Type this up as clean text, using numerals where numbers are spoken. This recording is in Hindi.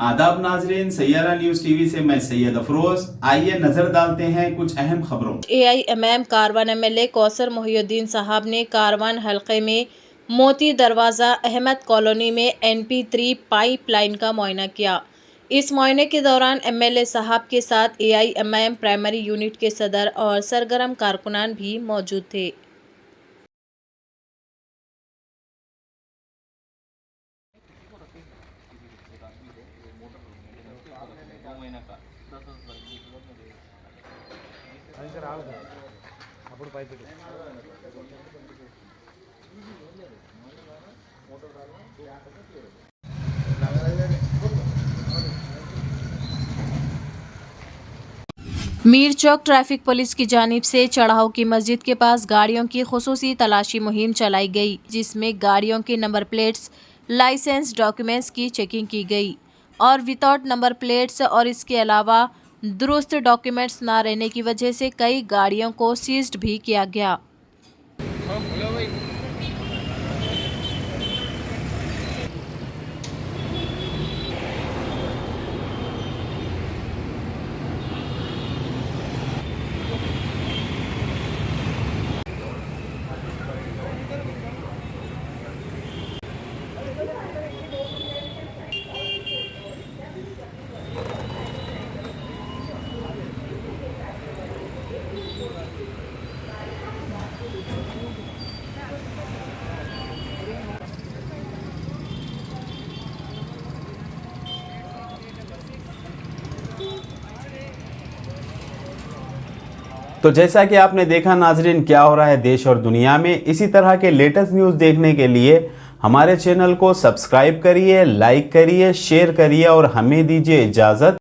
आदाब नाजरीन, सैयारा न्यूज टीवी से मैं सैयद अफरोज। आइए नजर डालते हैं कुछ अहम खबरों। AIMM कारवान MLA कौसर मोहिउद्दीन साहब ने कारवान हलके में मोती दरवाज़ा अहमद कॉलोनी में NP3 पाइपलाइन का मुआयना किया। इस मुआयने के दौरान MLA साहब के साथ AIMM प्राइमरी यूनिट के सदर और सरगर्म कारकुनान भी मौजूद थे। मीर चौक ट्रैफिक पुलिस की जानिब से चढ़ाऊ की मस्जिद के पास गाड़ियों की खुसूसी तलाशी मुहिम चलाई गई, जिसमें गाड़ियों के नंबर प्लेट्स, लाइसेंस, डॉक्यूमेंट्स की चेकिंग की गई और विदाउट नंबर प्लेट्स और इसके अलावा दुरुस्त डॉक्यूमेंट्स ना रहने की वजह से कई गाड़ियों को सीज्ड भी किया गया। तो जैसा कि आपने देखा नाजरीन, क्या हो रहा है देश और दुनिया में, इसी तरह के लेटेस्ट न्यूज़ देखने के लिए हमारे चैनल को सब्सक्राइब करिए, लाइक करिए, शेयर करिए और हमें दीजिए इजाज़त।